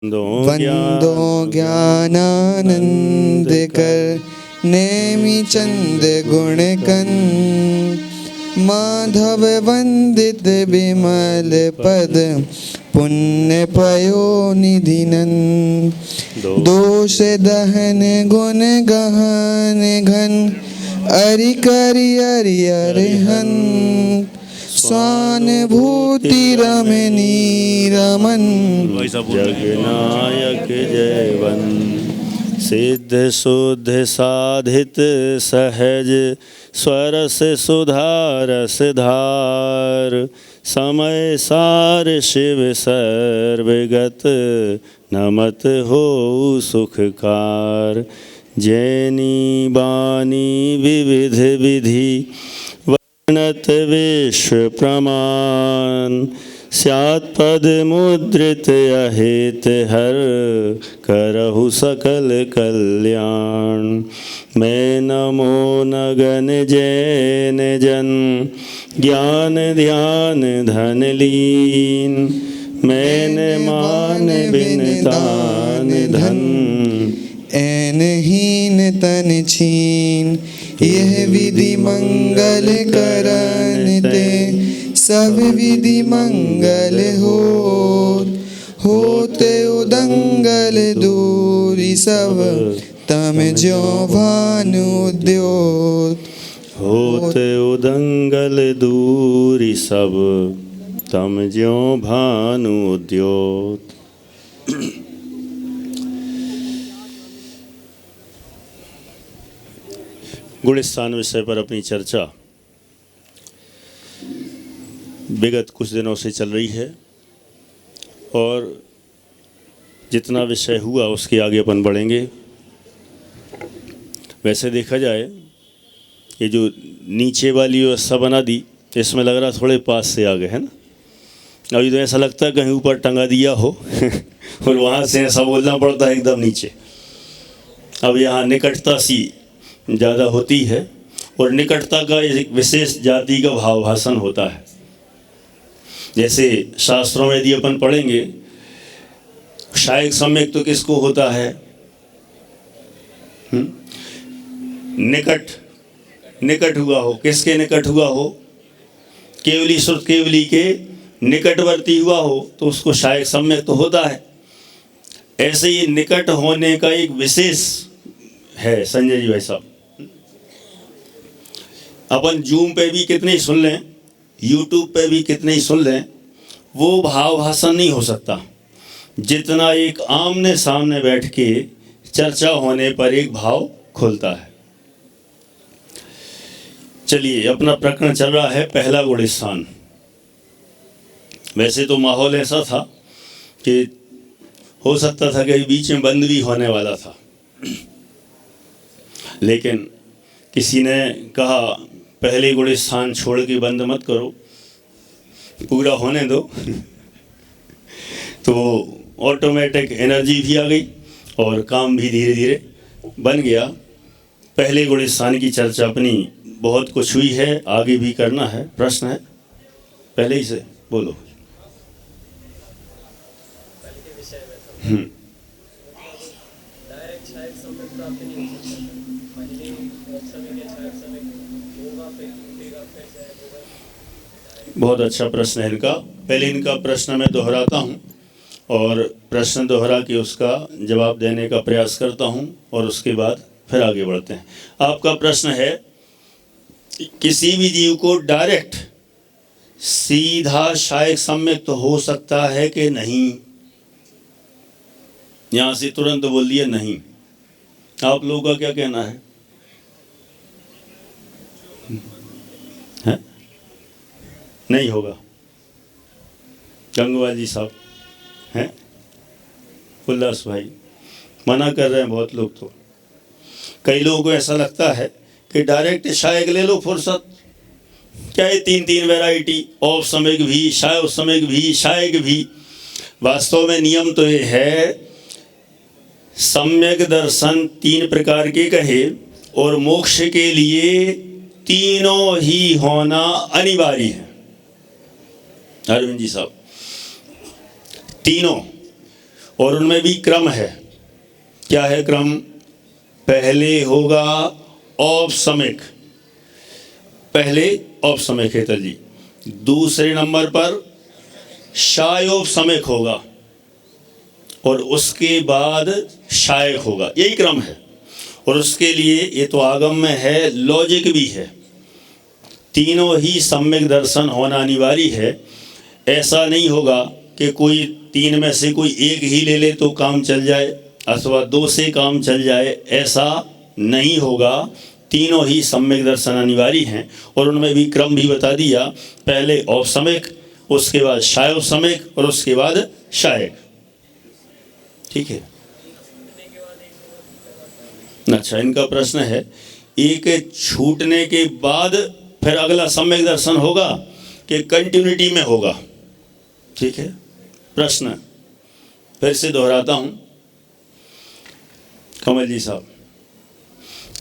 वंदो ज्ञानानंद कर नेमि चंद गुण कन माधव वंदित विमल पद पुण्य पयो निधिनन दोष दहन गुण गहन घन अरि करि अरि अरिहन स्वानुभूति रमणी रमन जगनायक जयवन सिद्ध शुद्ध साधित सहज स्वरस सुधारस धार समय सार शिव सर्वगत नमत हो सुखकार जैनी बानी विविध विधि वर्णत विश्व प्रमाण स्यात् पद मुद्रित अहित हर करहु सकल कल्याण मैं नमो नगन जैन जन ज्ञान ध्यान धन लीन मैन मान बिन तान धन ऐन हीन तन छीन यह विधि मंगल करन ते सब विधि मंगल होते उदंगल दूरी सब तम ज्यों भानु द्योत होते उदंगल दूरी सब तम ज्यों भानु द्योत। गुणस्थान विषय पर अपनी चर्चा विगत कुछ दिनों से चल रही है और जितना विषय हुआ उसके आगे अपन बढ़ेंगे। वैसे देखा जाए ये जो नीचे वाली व्यवस्था बना दी इसमें लग रहा थोड़े पास से आ गए है ना। अभी तो ऐसा लगता है कहीं ऊपर टंगा दिया हो और वहाँ से ऐसा बोलना पड़ता है एकदम नीचे। अब यहाँ निकटता सी ज़्यादा होती है और निकटता का एक विशेष जाति का भाव भाषण होता है। जैसे शास्त्रों में यदि अपन पढ़ेंगे शायक सम्यक तो किसको होता है? निकट निकट हुआ हो, किसके निकट हुआ हो? केवली श्रुत केवली के निकटवर्ती हुआ हो तो उसको शायक सम्यक तो होता है। ऐसे ही निकट होने का एक विशेष है संजय जी भाई साहब। अपन जूम पे भी कितने ही सुन लें, यूट्यूब पे भी कितने ही सुन लें, वो भाव भाषण नहीं हो सकता जितना एक आमने सामने बैठ के चर्चा होने पर एक भाव खुलता है। चलिए अपना प्रकरण चल रहा है पहला गुणस्थान। वैसे तो माहौल ऐसा था कि हो सकता था कि बीच में बंद भी होने वाला था, लेकिन किसी ने कहा पहले गुणस्थान छोड़ के बंद मत करो, पूरा होने दो तो ऑटोमेटिक एनर्जी भी आ गई और काम भी धीरे धीरे बन गया। पहले गुणस्थान की चर्चा अपनी बहुत कुछ हुई है, आगे भी करना है। प्रश्न है पहले ही से बोलो। बहुत अच्छा प्रश्न है इनका। पहले इनका प्रश्न मैं दोहराता हूँ और प्रश्न दोहरा के उसका जवाब देने का प्रयास करता हूँ और उसके बाद फिर आगे बढ़ते हैं। आपका प्रश्न है किसी भी जीव को डायरेक्ट सीधा शायक सम्यक तो हो सकता है कि नहीं? यहाँ से तुरंत बोल दिया नहीं। आप लोगों का क्या कहना है? नहीं होगा। गंगवाल जी साहब हैं, उल्लास भाई मना कर रहे हैं बहुत लोग। तो कई लोगों को ऐसा लगता है कि डायरेक्ट शायक ले लो फुर्सत, क्या है तीन तीन वैरायटी, औप सम्यक भी, शायक सम्यक भी, शायक भी। वास्तव में नियम तो ये है सम्यक दर्शन तीन प्रकार के कहे और मोक्ष के लिए तीनों ही होना अनिवार्य है। अरविंद जी साहब तीनों, और उनमें भी क्रम है। क्या है क्रम? पहले होगा औपसमिक, पहले औपसमिक है जी, दूसरे नंबर पर शायोपसमिक होगा और उसके बाद शायक होगा, यही क्रम है। और उसके लिए ये तो आगम में है, लॉजिक भी है, तीनों ही सम्यक दर्शन होना अनिवार्य है। ऐसा नहीं होगा कि कोई तीन में से कोई एक ही ले ले तो काम चल जाए अथवा दो से काम चल जाए, ऐसा नहीं होगा। तीनों ही सम्यक दर्शन अनिवार्य हैं और उनमें भी क्रम भी बता दिया, पहले औपसमिक, उसके बाद शायोपसमिक और उसके बाद शायक। ठीक है। अच्छा, इनका प्रश्न है, एक छूटने के बाद फिर अगला सम्यक दर्शन होगा कि कंटिन्यूटी में होगा? ठीक है, प्रश्न फिर से दोहराता हूं। कमल जी साहब,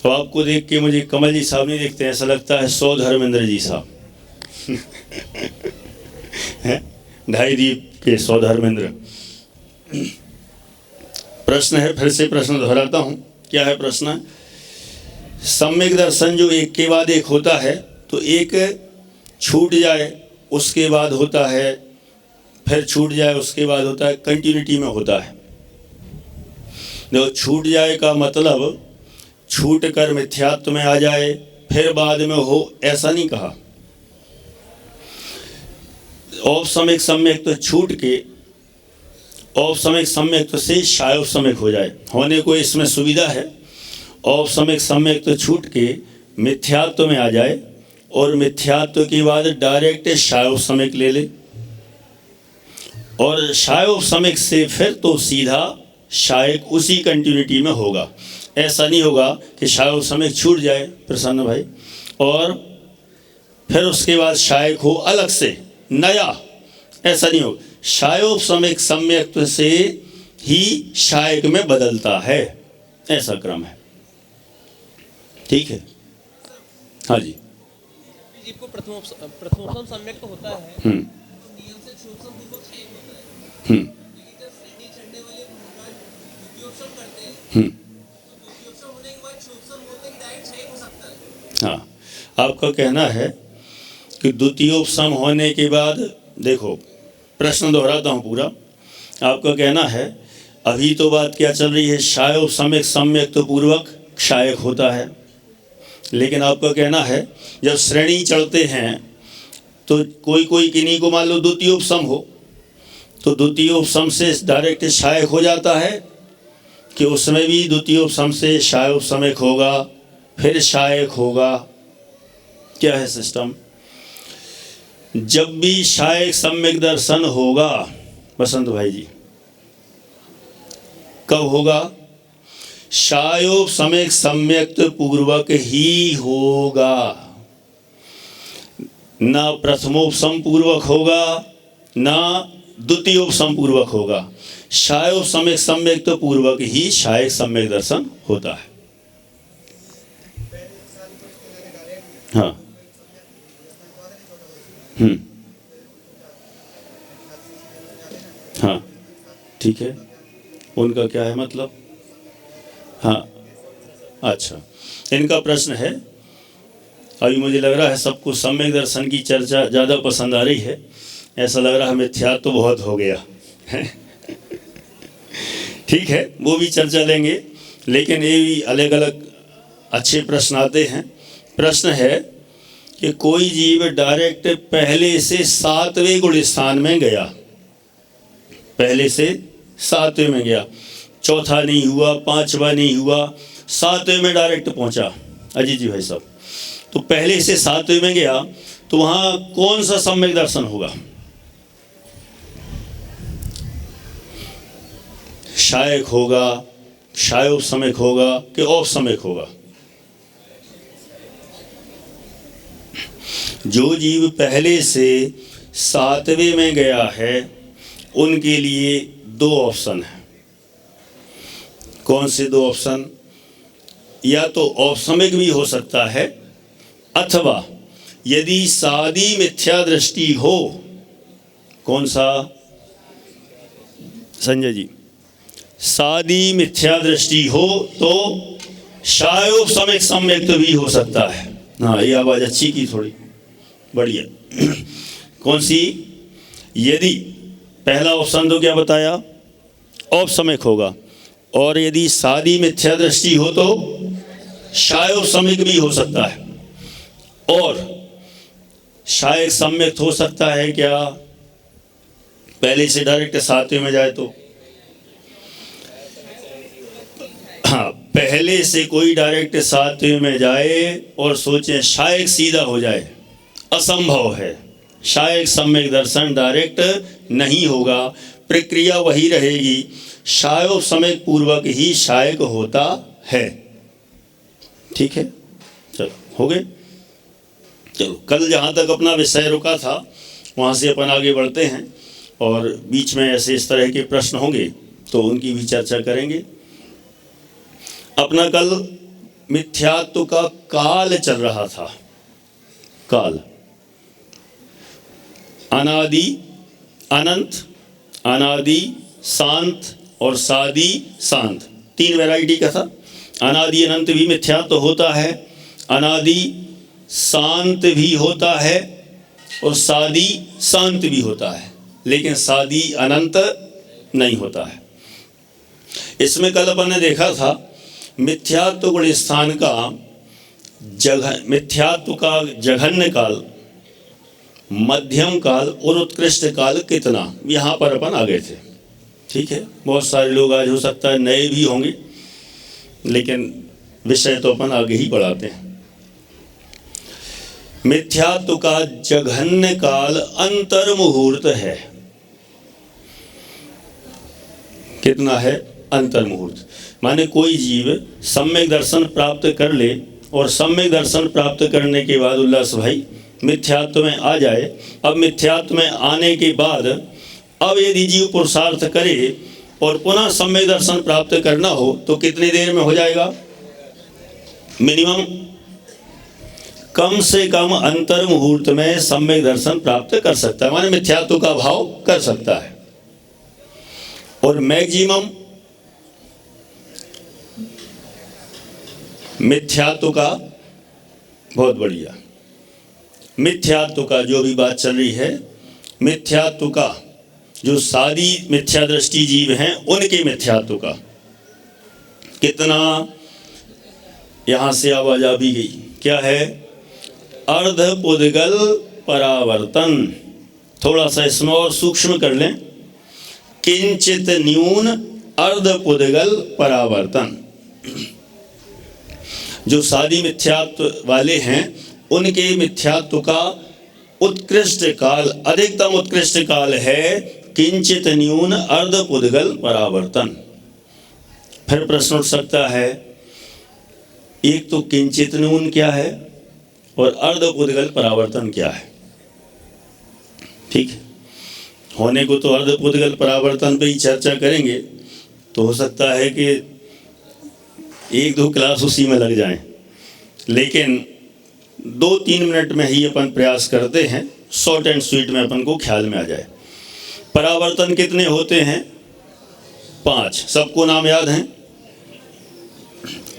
तो आपको देख के मुझे कमल जी साहब नहीं दिखते, ऐसा लगता है सौ धर्मेंद्र जी साहब हैं, ढाई दीप के सौ धर्मेंद्र। प्रश्न है, फिर से प्रश्न दोहराता हूं। क्या है प्रश्न? सम्यक दर्शन जो एक के बाद एक होता है, तो एक छूट जाए उसके बाद होता है, फिर छूट जाए उसके बाद होता है, कंटिन्यूटी में होता है। देखो, छूट जाए का मतलब छूट कर मिथ्यात्व में आ जाए फिर बाद में हो, ऐसा नहीं कहा। औपसमिक सम्यक तो छूट के औपसमिक सम्यक से शायोपसमिक हो जाए, होने को इसमें सुविधा है। औपसमिक सम्यक तो छूट के मिथ्यात्व में आ जाए और मिथ्यात्व के बाद डायरेक्ट शायोपसमिक ले ले, और शायोपसमिक से फिर तो सीधा शायक उसी कंटिन्यूटी में होगा। ऐसा नहीं होगा कि शायोपसमिक छूट जाए प्रसन्न भाई और फिर उसके बाद शायक हो अलग से नया, ऐसा नहीं होगा। शायोपसमिक सम्यक से ही शायक में बदलता है, ऐसा क्रम है। ठीक है। हाँ जी, जीव को प्रथमोपम सम्यक तो होता है, नियम से क्षोभसम पूर्वक शायक होता है। लेकिन जब श्रेणी चढ़ने वाले भगवान द्वितीयोपम करते हैं, तो द्वितीयोपम होने के बाद क्षोभसम होते ही डायरेक्ट शायक हो सकता है। हाँ, आपका कहना है कि द्वितीयोपम होने के बाद, देखो प्रश्न दोहराता हूँ पूरा। आपका कहना है अभी तो बात क्या चल रही है, शायोपसमिक सम्यक तो पूर्वक शायक होता है, लेकिन आपका कहना है जब श्रेणी चढ़ते हैं तो कोई कोई किन्हीं को मान लो द्वितीयोपम हो, तो द्वितीयोपम से डायरेक्ट शायक हो जाता है कि उसमें भी द्वितीयोपम से शायोपसमिक होगा फिर शायक होगा। क्या है सिस्टम? जब भी शायक सम्यक दर्शन होगा बसंत भाई जी, कब होगा? शायोपसमिक सम्यक पूर्वक ही होगा, ना प्रथमोपम पूर्वक होगा ना द्वितीयोपम पूर्वक होगा। शायोपसमिक सम्यक पूर्वक ही शायक सम्यक दर्शन होता है। हाँ, हाँ, ठीक है, उनका क्या है मतलब? हाँ, अच्छा, इनका प्रश्न है, अभी मुझे लग रहा है सबको सम्यक दर्शन की चर्चा ज़्यादा पसंद आ रही है, ऐसा लग रहा है मिथ्यात्व तो बहुत हो गया है। ठीक है, वो भी चर्चा लेंगे, लेकिन ये भी अलग अलग अच्छे प्रश्न आते हैं। प्रश्न है कि कोई जीव डायरेक्ट पहले से सातवें गुण स्थान में गया, पहले से सातवें में गया, चौथा नहीं हुआ, पांचवा नहीं हुआ, सातवें में डायरेक्ट पहुंचा। अजीत जी भाई साहब, तो पहले से सातवें में गया तो वहां कौन सा सम्यक दर्शन होगा? शायक होगा, शायोपसमिक होगा कि औपसमिक होगा? जो जीव पहले से सातवें में गया है उनके लिए दो ऑप्शन है। कौन से दो ऑप्शन? या तो औपसमिक भी हो सकता है, अथवा यदि सादी मिथ्या दृष्टि हो। कौन सा संजय जी? सादी मिथ्या दृष्टि हो तो शायोपसमिक सम्यक्त भी हो सकता है। हाँ, ये आवाज़ अच्छी की, थोड़ी बढ़िया। कौन सी? यदि पहला ऑप्शन तो क्या बताया, औपसमिक होगा, और यदि सादी मिथ्या दृष्टि हो तो शायोपसमिक भी हो सकता है। और शायद सम्यक्त हो सकता है क्या? पहले से डायरेक्ट सातवें में जाए तो, हाँ, पहले से कोई डायरेक्ट सातवें में जाए और सोचे शायद सीधा हो जाए, असंभव है। शायद सम्यक दर्शन डायरेक्ट नहीं होगा, प्रक्रिया वही रहेगी, शायोपसमिक पूर्वक ही शायक होता है। ठीक है, चलो हो गए। चलो, कल जहाँ तक अपना विषय रुका था वहाँ से अपन आगे बढ़ते हैं, और बीच में ऐसे इस तरह के प्रश्न होंगे तो उनकी भी चर्चा करेंगे। अपना कल मिथ्यात्व का काल चल रहा था। काल, अनादि, अनंत, अनादि, शांत और सादी शांत, तीन वैरायटी का था। अनादि अनंत भी मिथ्यात्व होता है, अनादि शांत भी होता है, और सादी शांत भी होता है, लेकिन सादी अनंत नहीं होता है। इसमें कल अपन ने देखा था मिथ्यात्व गुण स्थान का मिथ्यात्व का जघन्य काल, मध्यम काल और उत्कृष्ट काल कितना, यहाँ पर अपन आ गए थे। ठीक है, बहुत सारे लोग आज हो सकता है नए भी होंगे, लेकिन विषय तो अपन आगे ही बढ़ाते हैं। मिथ्यात्व का जघन्य काल अंतर मुहूर्त है। कितना है? अंतर मुहूर्त। माने कोई जीव सम्यक दर्शन प्राप्त कर ले, और सम्यक दर्शन प्राप्त करने के बाद उल्लास भाई मिथ्यात्व में आ जाए। अब मिथ्यात्व में आने के बाद अब यदि जीव पुरुषार्थ करे और पुनः सम्यक दर्शन प्राप्त करना हो तो कितनी देर में हो जाएगा? मिनिमम कम से कम अंतर मुहूर्त में सम्यक दर्शन प्राप्त कर सकता है, माने मिथ्यात्व का भाव कर सकता है। और मैक्सिमम मिथ्यात्व का, बहुत बढ़िया, मिथ्यात्व का जो भी बात चल रही है, मिथ्यात्व का जो सारी मिथ्या दृष्टि जीव हैं उनके मिथ्यात्व का कितना, यहां से आवाज आ भी गई, क्या है? अर्ध पुद्गल परावर्तन। थोड़ा सा इसमें और सूक्ष्म कर लें, किंचित न्यून अर्ध पुद्गल परावर्तन। जो सादी मिथ्यात्व वाले हैं उनके मिथ्यात्व का उत्कृष्ट काल, अधिकतम उत्कृष्ट काल है किंचित न्यून अर्ध पुद्गल परावर्तन। फिर प्रश्न उठ सकता है, एक तो किंचित न्यून क्या है और अर्ध पुद्गल परावर्तन क्या है? ठीक है, होने को तो अर्ध पुद्गल परावर्तन पे ही चर्चा करेंगे, तो हो सकता है कि एक दो क्लास उसी में लग जाएं, लेकिन 2-3 मिनट में ही अपन प्रयास करते हैं, शॉर्ट एंड स्वीट में अपन को ख्याल में आ जाए। परावर्तन कितने होते हैं? 5। सबको नाम याद हैं?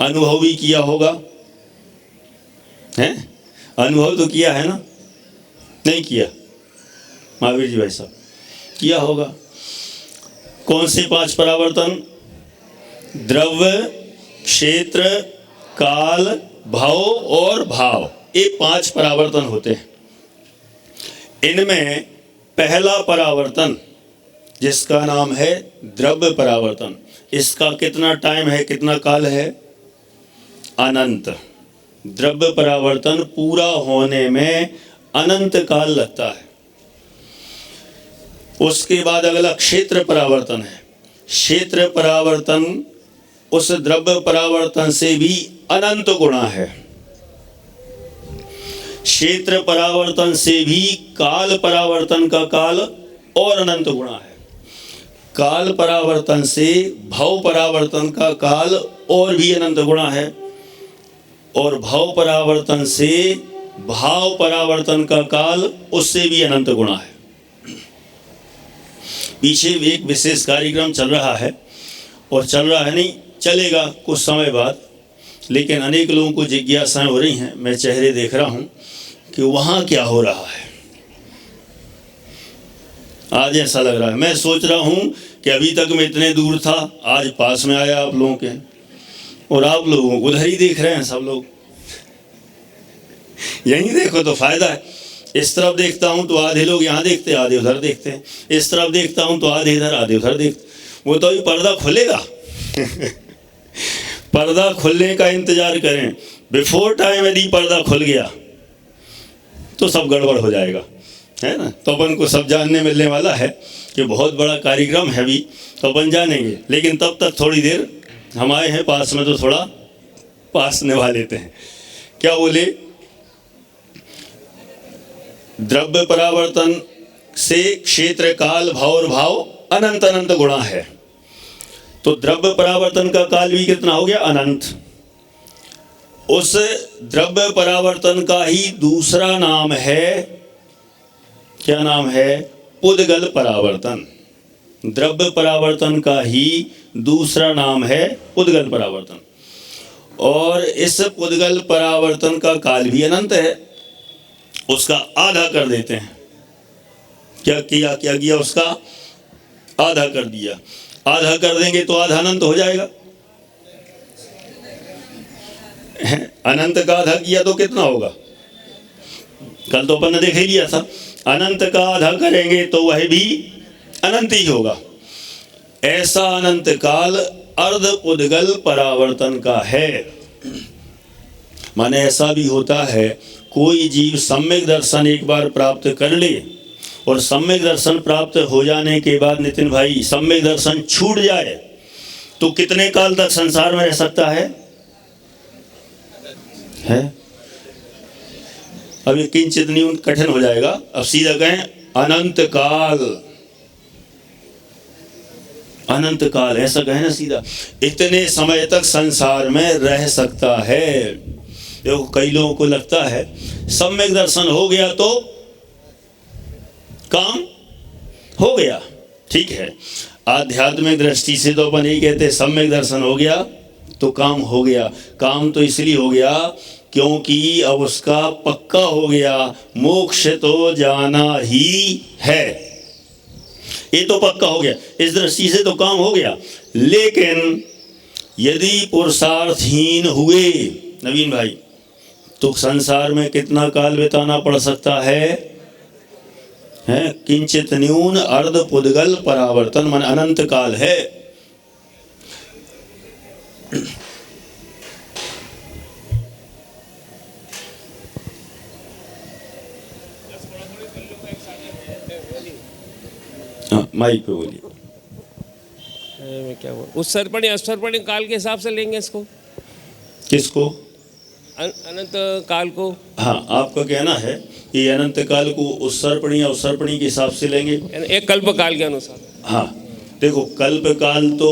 अनुभव भी किया होगा, हैं? अनुभव तो किया है ना? नहीं किया? महावीर जी भाई साहब किया होगा। कौन से 5 परावर्तन? द्रव्य, क्षेत्र, काल, भाव और भाव, ये 5 परावर्तन होते हैं। इनमें पहला परावर्तन जिसका नाम है द्रव्य परावर्तन, इसका कितना टाइम है, कितना काल है? अनंत। द्रव्य परावर्तन पूरा होने में अनंत काल लगता है। उसके बाद अगला क्षेत्र परावर्तन है। क्षेत्र परावर्तन उस द्रव्य परावर्तन से भी अनंत गुणा है। क्षेत्र परावर्तन से भी काल परावर्तन का काल और अनंत गुणा है। काल परावर्तन से भाव परावर्तन का काल और भी अनंत गुणा है, और भाव परावर्तन से भाव परावर्तन का काल उससे भी अनंत गुणा है। पीछे एक विशेष कार्यक्रम चल रहा है, और चल रहा है नहीं, चलेगा कुछ समय बाद, लेकिन अनेक लोगों को जिज्ञासाएं हो रही हैं। मैं चेहरे देख रहा हूँ कि वहाँ क्या हो रहा है। आज ऐसा लग रहा है, मैं सोच रहा हूँ कि अभी तक मैं इतने दूर था, आज पास में आया आप लोगों के, और आप लोगों को उधर ही देख रहे हैं सब लोग। यहीं देखो तो फायदा है। इस तरफ देखता हूँ तो आधे लोग यहाँ देखते, आधे उधर देखते हैं। इस तरफ देखता हूँ तो आधे इधर, आधे उधर देखते। वो तो अभी पर्दा खुलेगा। पर्दा खुलने का इंतजार करें। बिफोर टाइम यदि पर्दा खुल गया तो सब गड़बड़ हो जाएगा, है ना। तो अपन को सब जानने मिलने वाला है कि बहुत बड़ा कार्यक्रम है अभी, तो अपन जानेंगे। लेकिन तब तक थोड़ी देर हम आए हैं पास में, तो थोड़ा पास निभा लेते हैं। क्या बोले, द्रव्य परावर्तन से क्षेत्र काल भाव और भाव अनंत अनंत गुणा है। तो द्रव्य परावर्तन का काल भी कितना हो गया, अनंत। उस द्रव्य परावर्तन का ही दूसरा नाम है, क्या नाम है, पुद्गल परावर्तन। द्रव्य परावर्तन का ही दूसरा नाम है पुद्गल परावर्तन। और इस पुद्गल परावर्तन का काल भी अनंत है। उसका आधा कर देते हैं। क्या किया उसका आधा कर दिया। आधा कर देंगे तो आधा अनंत हो जाएगा। अनंत का आधा किया तो कितना होगा, कल तो अपन ने देख ही लिया था। अनंत का आधा करेंगे तो वह भी अनंत ही होगा। ऐसा अनंत काल अर्ध पुद्गल परावर्तन का है। माने ऐसा भी होता है, कोई जीव सम्यक दर्शन एक बार प्राप्त कर ले, और सम्यक दर्शन प्राप्त हो जाने के बाद नितिन भाई सम्यक दर्शन छूट जाए तो कितने काल तक संसार में रह सकता है? अब ये किंचित नहीं कठिन हो जाएगा। अब सीधा कहें अनंत काल। अनंत काल ऐसा कहें ना सीधा, इतने समय तक संसार में रह सकता है। देखो कई लोगों को लगता है सम्यक दर्शन हो गया तो काम हो गया। ठीक है, आध्यात्मिक दृष्टि से तो अपन यही कहते हैं सम्यक दर्शन हो गया तो काम हो गया। काम तो इसलिए हो गया क्योंकि अब उसका पक्का हो गया, मोक्ष तो जाना ही है। ये तो पक्का हो गया, इस दृष्टि से तो काम हो गया। लेकिन यदि पुरुषार्थहीन हुए नवीन भाई, तो संसार में कितना काल बिताना पड़ सकता है? किंचित न्यून अर्ध पुद्गल परावर्तन, मन अनंत काल है। माइक पे बोलिए। मैं क्या बोल, उस सर्पणी असर्पणी काल के हिसाब से लेंगे इसको। किसको? अनंत काल को। हाँ, आपका कहना है कि अनंत काल को उत्सर्पणी या उत्सर्पणी के हिसाब से लेंगे, एक कल्प काल के अनुसार। हाँ देखो, कल्प काल तो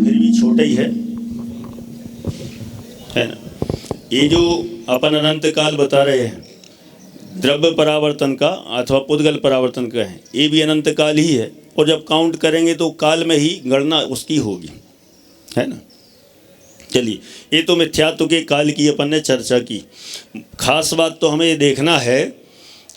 फिर भी छोटा ही है ना। ये जो अपन अनंत काल बता रहे हैं द्रव्य परावर्तन का अथवा पुद्गल परावर्तन का है, ये भी अनंत काल ही है। और जब काउंट करेंगे तो काल में ही गणना उसकी होगी, है ना। चलिए, ये तो मिथ्यात्व के काल की अपन ने चर्चा की। खास बात तो हमें ये देखना है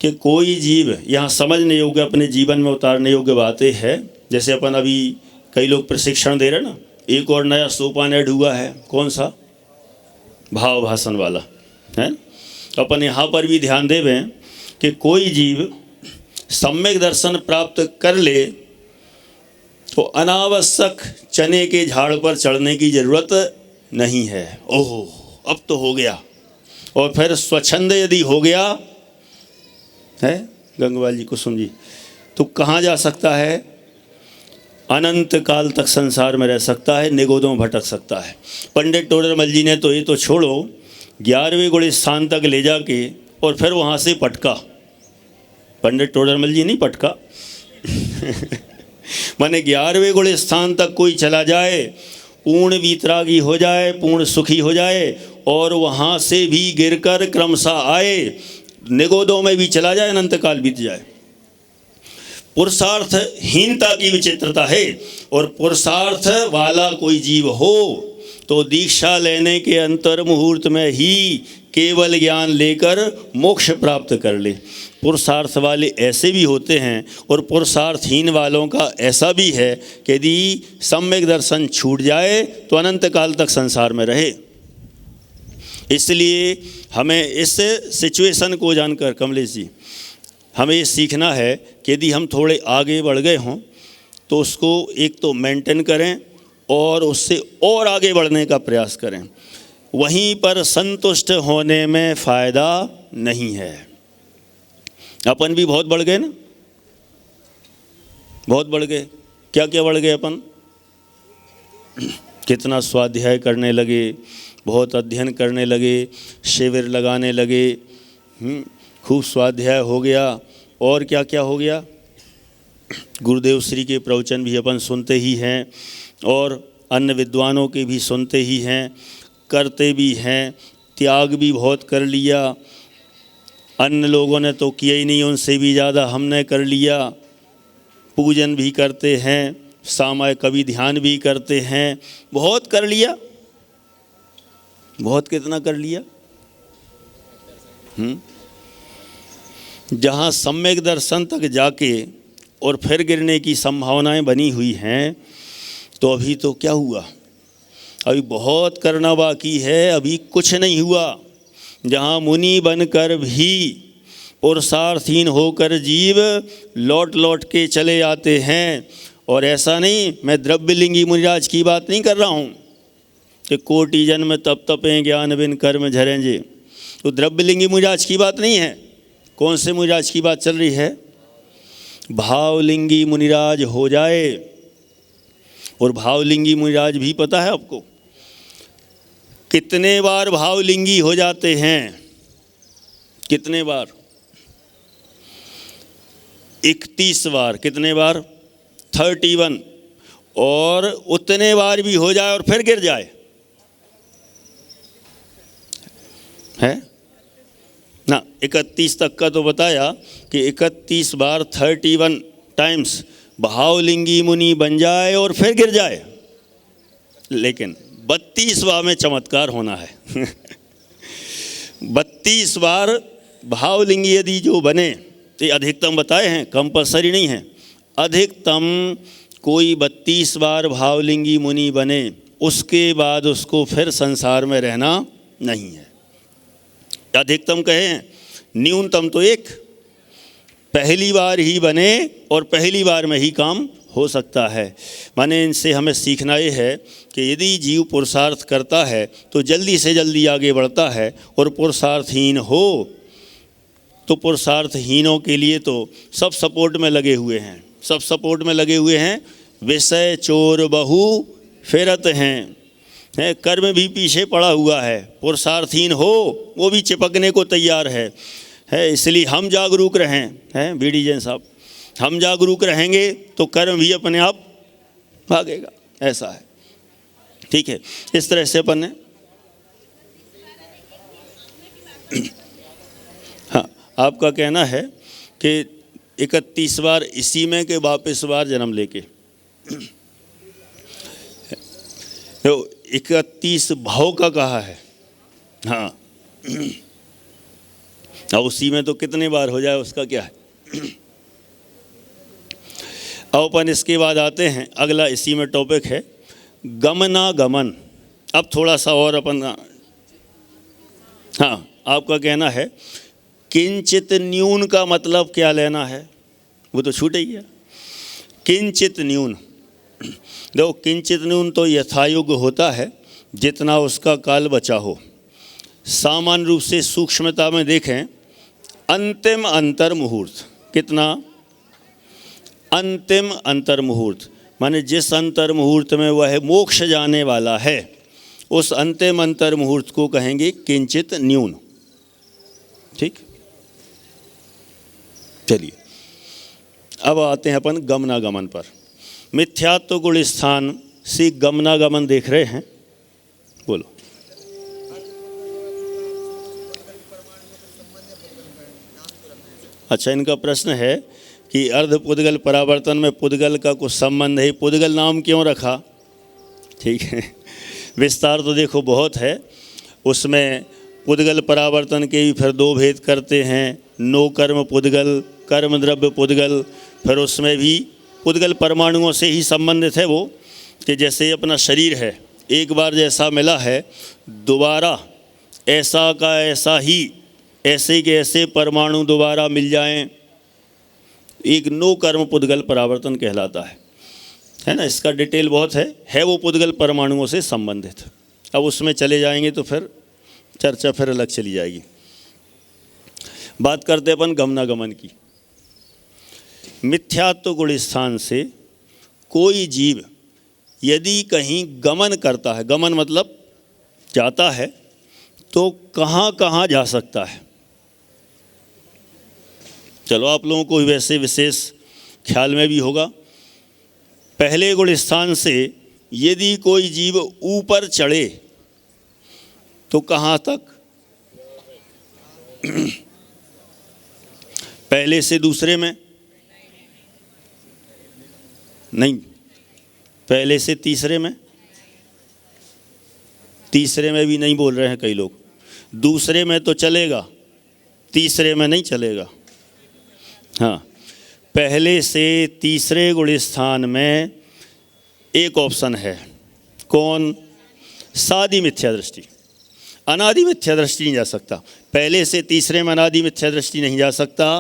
कि कोई जीव यहाँ समझने योग्य, अपने जीवन में उतारने योग्य बातें हैं। जैसे अपन अभी कई लोग प्रशिक्षण दे रहे ना, एक और नया सोपान ऐड हुआ है, कौन सा? भाव भाषण वाला, है। अपन यहाँ पर भी ध्यान देवें कि कोई जीव सम्यक दर्शन प्राप्त कर ले तो अनावश्यक चने के झाड़ पर चढ़ने की जरूरत नहीं है। ओह, अब तो हो गया। और फिर स्वच्छंद यदि हो गया है, गंगवाल जी कुसुम जी, तो कहाँ जा सकता है? अनंत काल तक संसार में रह सकता है, निगोदों में भटक सकता है। पंडित टोडरमल जी ने तो ये तो छोड़ो, 11वें गुण स्थान तक ले जाके और फिर वहाँ से पटका। पंडित टोडरमल जी नहीं पटका माने 11वें गुण स्थान तक कोई चला जाए, पूर्ण वीतरागी हो जाए, पूर्ण सुखी हो जाए, और वहाँ से भी गिरकर क्रमशः आए, निगोदों में भी चला जाए, अनंत काल बीत जाए। पुरुषार्थहीनता की विचित्रता है। और पुरुषार्थ वाला कोई जीव हो तो दीक्षा लेने के अंतर मुहूर्त में ही केवल ज्ञान लेकर मोक्ष प्राप्त कर ले। पुरुषार्थ वाले ऐसे भी होते हैं और पुरुषार्थहीन वालों का ऐसा भी है कि यदि सम्यक दर्शन छूट जाए तो अनंत काल तक संसार में रहे। इसलिए हमें इस सिचुएशन को जानकर कमलेश जी हमें ये सीखना है कि यदि हम थोड़े आगे बढ़ गए हों तो उसको एक तो मेंटेन करें और उससे और आगे बढ़ने का प्रयास करें। वहीं पर संतुष्ट होने में फ़ायदा नहीं है। अपन भी बहुत बढ़ गए ना, बहुत बढ़ गए। क्या क्या बढ़ गए अपन? कितना स्वाध्याय करने लगे, बहुत अध्ययन करने लगे, शिविर लगाने लगे, खूब स्वाध्याय हो गया। और क्या क्या हो गया? गुरुदेव श्री के प्रवचन भी अपन सुनते ही हैं और अन्य विद्वानों के भी सुनते ही हैं, करते भी हैं। त्याग भी बहुत कर लिया, अन्य लोगों ने तो किया ही नहीं, उनसे भी ज़्यादा हमने कर लिया। पूजन भी करते हैं, सामायिक कभी ध्यान भी करते हैं, बहुत कर लिया। बहुत कितना कर लिया? जहाँ सम्यक दर्शन तक जाके और फिर गिरने की संभावनाएं बनी हुई हैं, तो अभी तो क्या हुआ? अभी बहुत करना बाकी है, अभी कुछ नहीं हुआ। जहाँ मुनि बनकर भी पुरुषार्थहीन होकर जीव लौट लौट के चले आते हैं। और ऐसा नहीं, मैं द्रव्यलिंगी मुनिराज की बात नहीं कर रहा हूँ कि कोटि जन्म तप तपें ज्ञान बिन कर्म झरेंगे, तो द्रव्यलिंगी मुनिराज की बात नहीं है। कौन से मुनिराज की बात चल रही है? भावलिंगी मुनिराज हो जाए। और भावलिंगी मुनिराज भी पता है आपको कितने बार भावलिंगी हो जाते हैं? कितने बार? 31 बार। कितने बार? 31। और उतने बार भी हो जाए और फिर गिर जाए, है ना? 31 तक का तो बताया कि 31 बार 31 टाइम्स भावलिंगी मुनि बन जाए और फिर गिर जाए। लेकिन 32वां में चमत्कार होना है। 32 बार भावलिंगी यदि जो बने, तो ये अधिकतम बताए हैं, कंपलसरी नहीं है। अधिकतम कोई 32 बार भावलिंगी मुनि बने, उसके बाद उसको फिर संसार में रहना नहीं है। अधिकतम कहें, न्यूनतम तो एक पहली बार ही बने और पहली बार में ही काम हो सकता है। माने इनसे हमें सीखना ये है कि यदि जीव पुरुषार्थ करता है तो जल्दी से जल्दी आगे बढ़ता है, और पुरुषार्थहीन हो तो पुरुषार्थहीनों के लिए तो सब सपोर्ट में लगे हुए हैं, सब सपोर्ट में लगे हुए हैं। विषय चोर बहु फिरत हैं, कर्म भी पीछे पड़ा हुआ है। पुरुषार्थहीन हो वो भी चिपकने को तैयार है। इसलिए हम जागरूक रहें, हैं बीडी जैन साहब, हम जागरूक रहेंगे तो कर्म भी अपने आप भागेगा। ऐसा है, ठीक है। इस तरह से अपन ने हाँ, आपका कहना है कि 31 बार इसी में के वापस बार जन्म लेके, तो 31 भाव का कहा है। हाँ, अब उसी में तो कितने बार हो जाए उसका क्या है। अब अपन इसके बाद आते हैं, अगला इसी में टॉपिक है गमनागमन। अब थोड़ा सा और अपन, हाँ, आपका कहना है किंचित न्यून का मतलब क्या लेना है, वो तो छूट ही गया। किंचित न्यून, देखो किंचित न्यून तो यथायुग होता है जितना उसका काल बचा हो। सामान्य रूप से सूक्ष्मता में देखें, अंतिम अंतर मुहूर्त, कितना? अंतिम अंतर मुहूर्त, माने जिस अंतर मुहूर्त में वह मोक्ष जाने वाला है, उस अंतिम अंतर मुहूर्त को कहेंगे किंचित न्यून। ठीक, चलिए अब आते हैं अपन गमनागमन पर। मिथ्यात्व गुण स्थान से गमनागमन देख रहे हैं, बोलो। अच्छा, इनका प्रश्न है कि अर्ध पुद्गल परावर्तन में पुद्गल का कुछ संबंध है, पुद्गल नाम क्यों रखा। ठीक है, विस्तार तो देखो बहुत है उसमें। पुद्गल परावर्तन के भी फिर दो भेद करते हैं, नो कर्म पुद्गल, कर्म द्रव्य पुद्गल। फिर उसमें भी पुद्गल परमाणुओं से ही संबंधित है वो, कि जैसे अपना शरीर है, एक बार जैसा मिला है दोबारा ऐसा का ऐसा ही, ऐसे के ऐसे परमाणु दोबारा मिल जाएं, एक नो कर्म पुद्गल परावर्तन कहलाता है ना। इसका डिटेल बहुत है वो पुद्गल परमाणुओं से संबंधित। अब उसमें चले जाएंगे तो फिर चर्चा फिर अलग चली जाएगी। बात करते अपन गमनागमन की। मिथ्यात्व गुण स्थान से कोई जीव यदि कहीं गमन करता है, गमन मतलब जाता है, तो कहाँ कहाँ जा सकता है। चलो आप लोगों को वैसे विशेष ख्याल में भी होगा। पहले गुण स्थान से यदि कोई जीव ऊपर चढ़े तो कहाँ तक? पहले से दूसरे में नहीं, पहले से तीसरे में, तीसरे में भी नहीं बोल रहे हैं कई लोग। दूसरे में तो चलेगा, तीसरे में नहीं चलेगा। हाँ, पहले से तीसरे गुण स्थान में एक ऑप्शन है, कौन? सादी मिथ्या दृष्टि। अनादि मिथ्या दृष्टि नहीं जा सकता। पहले से तीसरे में अनादि मिथ्या दृष्टि नहीं जा सकता,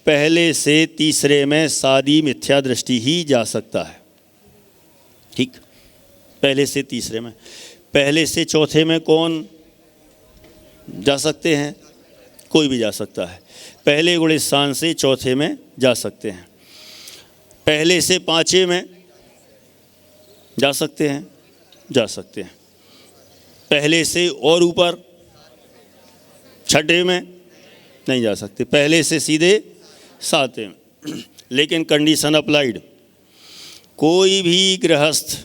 पहले से तीसरे में सादी मिथ्या दृष्टि ही जा सकता है। ठीक, पहले से तीसरे में। पहले से चौथे में कौन जा सकते हैं? कोई भी जा सकता है। पहले गुण स्थान से चौथे में जा सकते हैं। पहले से पांचवें में जा सकते हैं, जा सकते हैं। पहले से और ऊपर छठे में नहीं जा सकते, पहले से सीधे सातवें में। लेकिन कंडीशन अप्लाइड, कोई भी गृहस्थ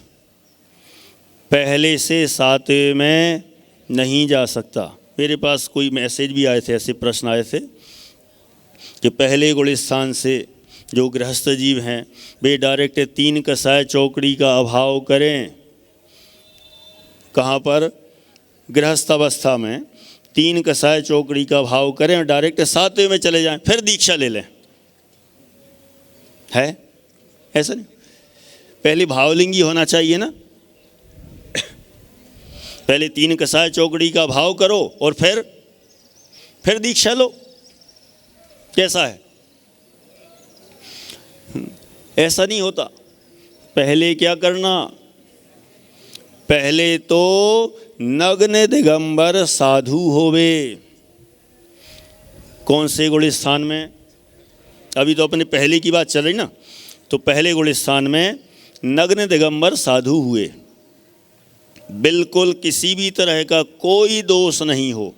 पहले से सातवें में नहीं जा सकता। मेरे पास कोई मैसेज भी आए थे, ऐसे प्रश्न आए थे कि पहले गुण स्थान से जो गृहस्थ जीव हैं वे डायरेक्ट तीन कसाय चौकड़ी का अभाव करें। कहाँ पर? गृहस्थ अवस्था में तीन कसाय चौकड़ी का भाव करें और डायरेक्ट सातवें में चले जाएं, फिर दीक्षा ले लें। है ऐसा नहीं? पहले भावलिंगी होना चाहिए ना। पहले तीन कसाय चौकड़ी का भाव करो और फिर दीक्षा लो। कैसा है? ऐसा नहीं होता। पहले क्या करना? पहले तो नग्न दिगंबर साधु होवे। कौन से गुण स्थान में? अभी तो अपने पहले की बात चल रही ना, तो पहले गुण स्थान में नग्न दिगंबर साधु हुए, बिल्कुल किसी भी तरह का कोई दोष नहीं हो,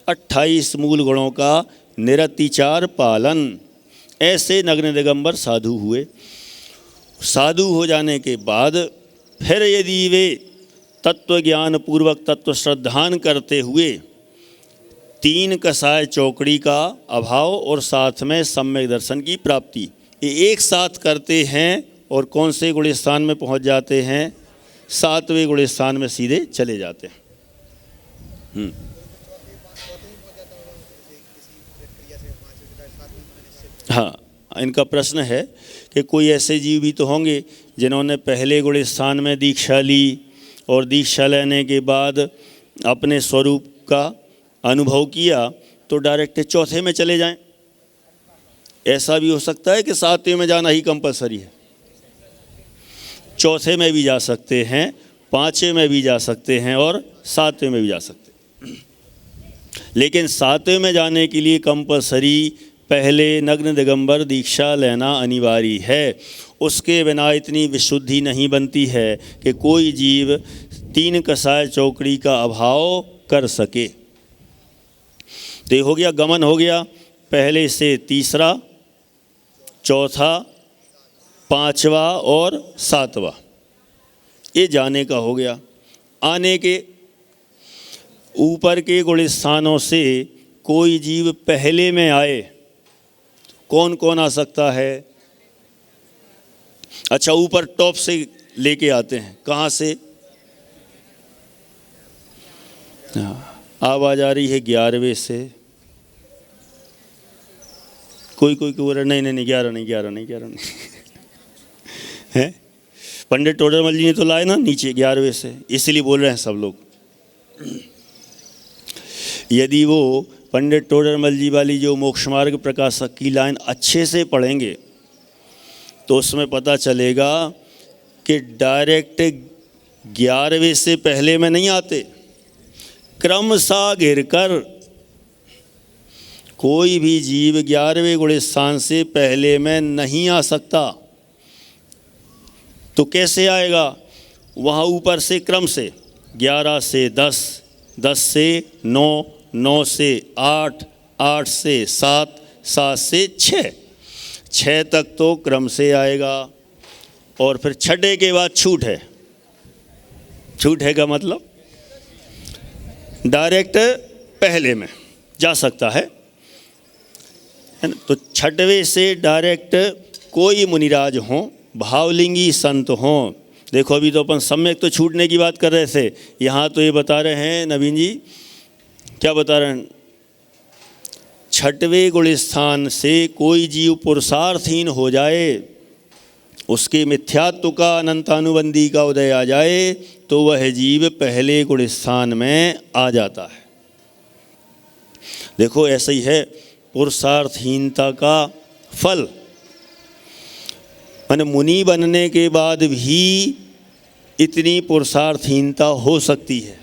28 मूल गुणों का निरतिचार पालन, ऐसे नग्न दिगंबर साधु हुए। साधु हो जाने के बाद फिर यदि वे तत्व ज्ञान पूर्वक तत्व श्रद्धान करते हुए तीन कसाय चौकड़ी का अभाव और साथ में सम्यक दर्शन की प्राप्ति, ये एक साथ करते हैं और कौन से गुण स्थान में पहुंच जाते हैं? सातवें गुण स्थान में सीधे चले जाते हैं। हाँ, इनका प्रश्न है कि कोई ऐसे जीव भी तो होंगे जिन्होंने पहले गुण स्थान में दीक्षा ली और दीक्षा लेने के बाद अपने स्वरूप का अनुभव किया तो डायरेक्ट चौथे में चले जाएं। ऐसा भी हो सकता है कि सातवें में जाना ही कंपलसरी है। चौथे में भी जा सकते हैं, पांचवें में भी जा सकते हैं और सातवें में भी जा सकते हैं। लेकिन सातवें में जाने के लिए कंपलसरी पहले नग्न दिगंबर दीक्षा लेना अनिवार्य है। उसके बिना इतनी विशुद्धि नहीं बनती है कि कोई जीव तीन कसाय चौकड़ी का अभाव कर सके। तो ये हो गया, गमन हो गया। पहले से तीसरा, चौथा, पांचवा और सातवां, ये जाने का हो गया। आने के ऊपर के गुण स्थानों से कोई जीव पहले में आए, कौन कौन आ सकता है? अच्छा, ऊपर टॉप से लेके आते हैं, कहाँ से? हाँ, आवाज़ आ रही है 11वें से। कोई बोल रहा नहीं 11 नहीं है। पंडित टोडरमल जी ने तो लाए ना नीचे 11वें से, इसलिए बोल रहे हैं सब लोग। यदि वो पंडित टोडरमल जी वाली जो मोक्ष मार्ग प्रकाशक की लाइन अच्छे से पढ़ेंगे तो उसमें पता चलेगा कि डायरेक्ट 11वें से पहले में नहीं आते, क्रमशः गिरकर कोई भी जीव 11वें गुण स्थान से पहले में नहीं आ सकता। तो कैसे आएगा? वहाँ ऊपर से क्रम से 11 से 10, 10 से 9, 9 से 8, 8 से 7, 7 से 6, 6 तक तो क्रम से आएगा। और फिर छठे के बाद छूट है। छूट है का मतलब डायरेक्ट पहले में जा सकता है ना। तो छठवें से डायरेक्ट कोई मुनिराज हों, भावलिंगी संत हों। देखो अभी तो अपन सम्यक तो छूटने की बात कर रहे थे, यहाँ तो ये बता रहे हैं नवीन जी, क्या बता रहे हैं? छठवें गुण स्थान से कोई जीव पुरुषार्थहीन हो जाए, उसके मिथ्यात्व का अनंतानुबंधी का उदय आ जाए, तो वह जीव पहले गुण स्थान में आ जाता है। देखो ऐसा ही है पुरुषार्थहीनता का फल। माने मुनि बनने के बाद भी इतनी पुरुषार्थहीनता हो सकती है।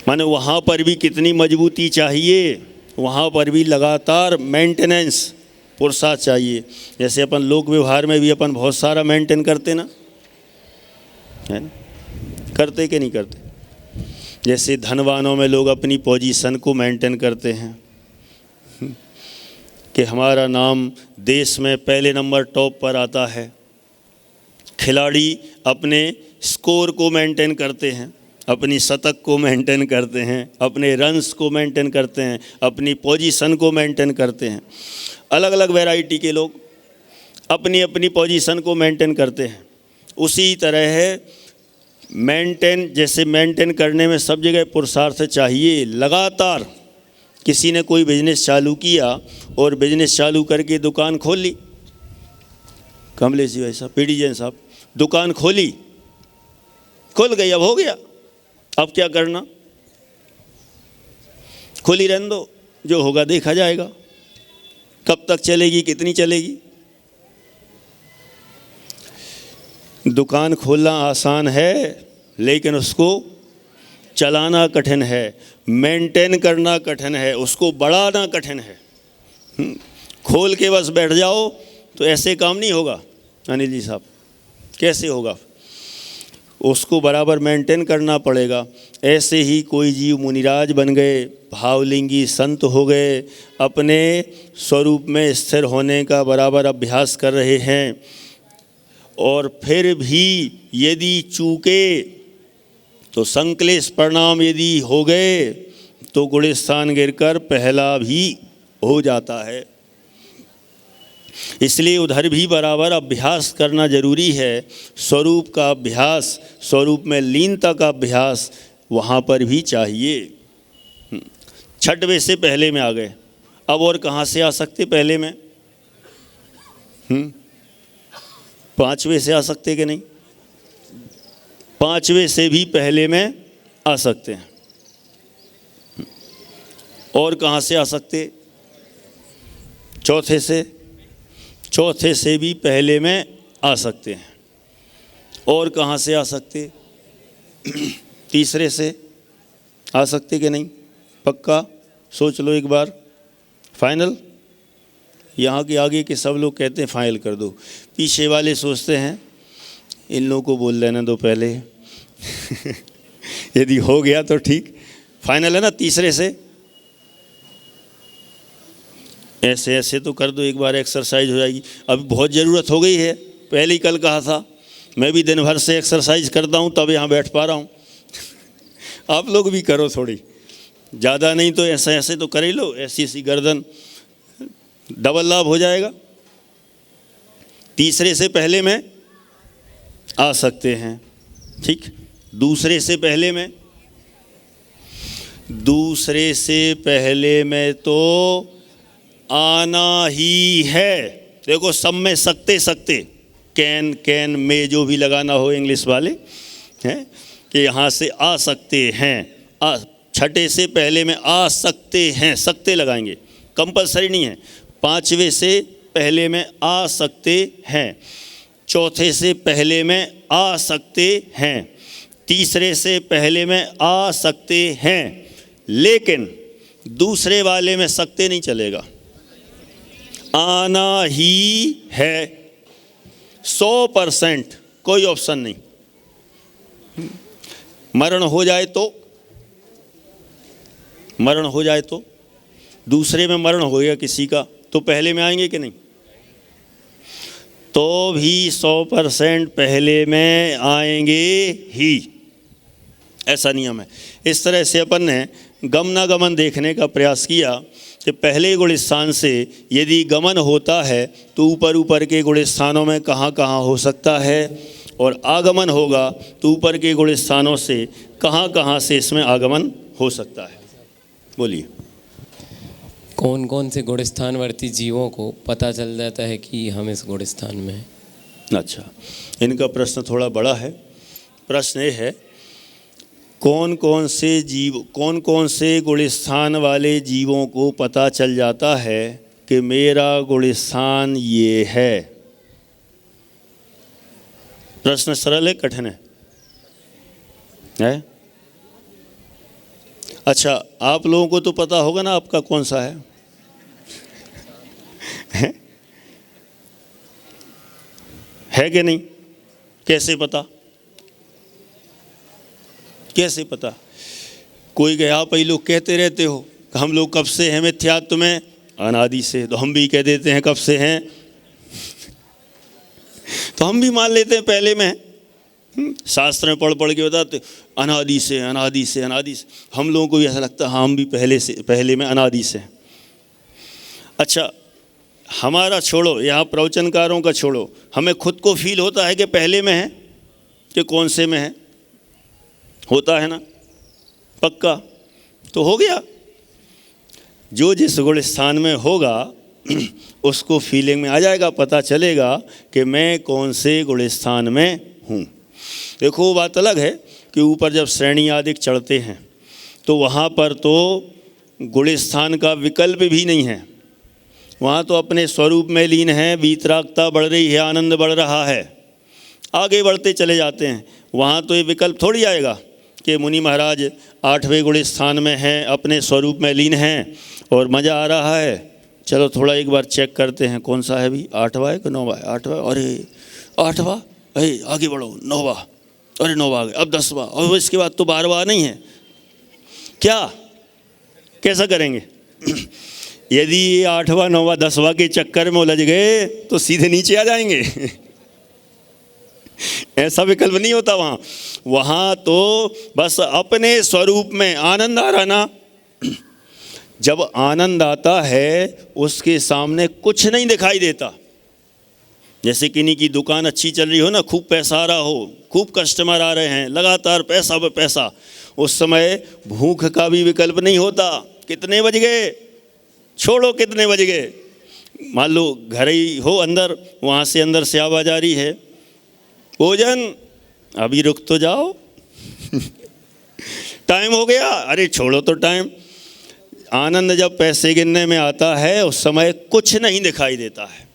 माने वहाँ पर भी कितनी मजबूती चाहिए, वहाँ पर भी लगातार मेंटेनेंस पुरुषार्थ चाहिए। जैसे अपन लोक व्यवहार में भी अपन बहुत सारा मेंटेन करते ना, है ना? करते कि नहीं करते? जैसे धनवानों में लोग अपनी पोजीशन को मेंटेन करते हैं कि हमारा नाम देश में पहले नंबर टॉप पर आता है। खिलाड़ी अपने स्कोर को मेंटेन करते हैं, अपनी शतक को मेंटेन करते हैं, अपने रन्स को मेंटेन करते हैं, अपनी पोजीशन को मेंटेन करते हैं। अलग अलग वैरायटी के लोग अपनी अपनी पोजीशन को मेंटेन करते हैं। उसी तरह है मेंटेन, जैसे मेंटेन करने में सब जगह पुरुषार्थ चाहिए। लगातार किसी ने कोई बिजनेस चालू किया और बिजनेस चालू करके दुकान खोल ली, कमलेश जी भाई साहब, पीडी जैन साहब, दुकान खोली, खुल गई, अब हो गया, अब क्या करना? खुली रहने दो, जो होगा देखा जाएगा। कब तक चलेगी, कितनी चलेगी? दुकान खोलना आसान है, लेकिन उसको चलाना कठिन है, मेंटेन करना कठिन है, उसको बढ़ाना कठिन है। खोल के बस बैठ जाओ तो ऐसे काम नहीं होगा अनिल जी साहब, कैसे होगा? उसको बराबर मेंटेन करना पड़ेगा। ऐसे ही कोई जीव मुनिराज बन गए, भावलिंगी संत हो गए, अपने स्वरूप में स्थिर होने का बराबर अभ्यास कर रहे हैं, और फिर भी यदि चूके तो संक्लेश परिणाम यदि हो गए तो गुण स्थान गिरकर पहला भी हो जाता है। इसलिए उधर भी बराबर अभ्यास करना जरूरी है। स्वरूप का अभ्यास, स्वरूप में लीनता का अभ्यास वहाँ पर भी चाहिए। छठवें से पहले में आ गए, अब और कहाँ से आ सकते पहले में? पांचवें से आ सकते कि नहीं? पांचवें से भी पहले में आ सकते हैं। और कहाँ से आ सकते? चौथे से, चौथे से भी पहले में आ सकते हैं। और कहाँ से आ सकते? तीसरे से आ सकते कि नहीं? पक्का सोच लो एक बार, फाइनल? यहाँ के आगे के सब लोग कहते हैं फाइनल कर दो, पीछे वाले सोचते हैं इन लोगों को बोल लेने दो पहले। यदि हो गया तो ठीक, फाइनल है ना? तीसरे से ऐसे ऐसे तो कर दो, एक बार एक्सरसाइज हो जाएगी। अभी बहुत ज़रूरत हो गई है, पहले ही कल कहा था, मैं भी दिन भर से एक्सरसाइज करता हूँ तब यहाँ बैठ पा रहा हूँ। आप लोग भी करो थोड़ी, ज़्यादा नहीं तो ऐसे ऐसे तो कर ही लो, ऐसी ऐसी गर्दन, डबल लाभ हो जाएगा। तीसरे से पहले में आ सकते हैं, ठीक। दूसरे से पहले में, दूसरे से पहले में तो आना ही है। देखो सब में सकते सकते, कैन कैन में जो भी लगाना हो इंग्लिश वाले हैं कि यहाँ से आ सकते हैं। छठे से पहले में आ सकते हैं, सकते लगाएंगे, कंपलसरी नहीं है। पांचवे से पहले में आ सकते हैं, चौथे से पहले में आ सकते हैं, तीसरे से पहले में आ सकते हैं, लेकिन दूसरे वाले में सकते नहीं चलेगा, आना ही है 100%, कोई ऑप्शन नहीं। मरण हो जाए तो, मरण हो जाए तो, दूसरे में मरण हो गया किसी का तो पहले में आएंगे कि नहीं? तो भी 100% पहले में आएंगे ही, ऐसा नियम है। इस तरह से अपन ने गमनागमन देखने का प्रयास किया कि पहले गुण स्थान से यदि गमन होता है तो ऊपर ऊपर के गुण स्थानों में कहाँ कहाँ हो सकता है, और आगमन होगा तो ऊपर के गुण स्थानों से कहाँ कहाँ से इसमें आगमन हो सकता है। बोलिए। कौन कौन से गुण स्थानवर्ती जीवों को पता चल जाता है कि हम इस गुण स्थान में हैं? अच्छा, इनका प्रश्न थोड़ा बड़ा है। प्रश्न ये है, कौन कौन से जीव, कौन कौन से गुण स्थान वाले जीवों को पता चल जाता है कि मेरा गुण स्थान ये है? प्रश्न सरल है कठिन है? अच्छा, आप लोगों को तो पता होगा ना आपका कौन सा है? है कि नहीं? कैसे पता, कैसे पता? कोई कहे आप ही लोग कहते रहते हो कि हम लोग कब से हैं मिथ्यात्व में, अनादि से, तो हम भी कह देते हैं कब से हैं, तो हम भी मान लेते हैं पहले में हैं। शास्त्र में पढ़ पढ़ के बताते अनादि से, अनादि से, अनादि से। हम लोगों को भी ऐसा लगता है हाँ हम भी पहले से, पहले में अनादि से। अच्छा, हमारा छोड़ो, यहाँ प्रवचनकारों का छोड़ो, हमें खुद को फील होता है कि पहले में है कि कौन से में है? होता है ना? पक्का? तो हो गया। जो जिस गुण स्थान में होगा उसको फीलिंग में आ जाएगा, पता चलेगा कि मैं कौन से गुण स्थान में हूँ। देखो वो बात अलग है कि ऊपर जब श्रेणी आदि चढ़ते हैं तो वहाँ पर तो गुण स्थान का विकल्प भी नहीं है, वहाँ तो अपने स्वरूप में लीन है, वीतरागता बढ़ रही है, आनंद बढ़ रहा है, आगे बढ़ते चले जाते हैं। वहाँ तो ये विकल्प थोड़ी आएगा कि मुनि महाराज 8वें गुण स्थान में हैं, अपने स्वरूप में लीन हैं और मज़ा आ रहा है, चलो थोड़ा एक बार चेक करते हैं कौन सा है भी, 8वां है कि 9वां है? 8वां, अरे 8वां, अरे आगे बढ़ो, 9वां, अरे 9वां आ गए, अब 10वां, और इसके बाद तो 12वां नहीं है। क्या कैसा करेंगे? यदि 8वां 9वां 10वां के चक्कर में उलझ गए तो सीधे नीचे आ जाएंगे। ऐसा विकल्प नहीं होता वहाँ। वहाँ तो बस अपने स्वरूप में आनंद आ रहा ना। जब आनंद आता है उसके सामने कुछ नहीं दिखाई देता। जैसे किन्हीं की दुकान अच्छी चल रही हो ना, खूब पैसा आ रहा हो, खूब कस्टमर आ रहे हैं, लगातार पैसा पे पैसा, उस समय भूख का भी विकल्प नहीं होता। कितने बज गए, छोड़ो कितने बज गए, मान लो घर ही हो अंदर, वहाँ से अंदर से आवाज़ आ रही है, भोजन अभी रुक तो जाओ, टाइम हो गया, अरे छोड़ो तो टाइम। आनंद जब पैसे गिनने में आता है उस समय कुछ नहीं दिखाई देता है।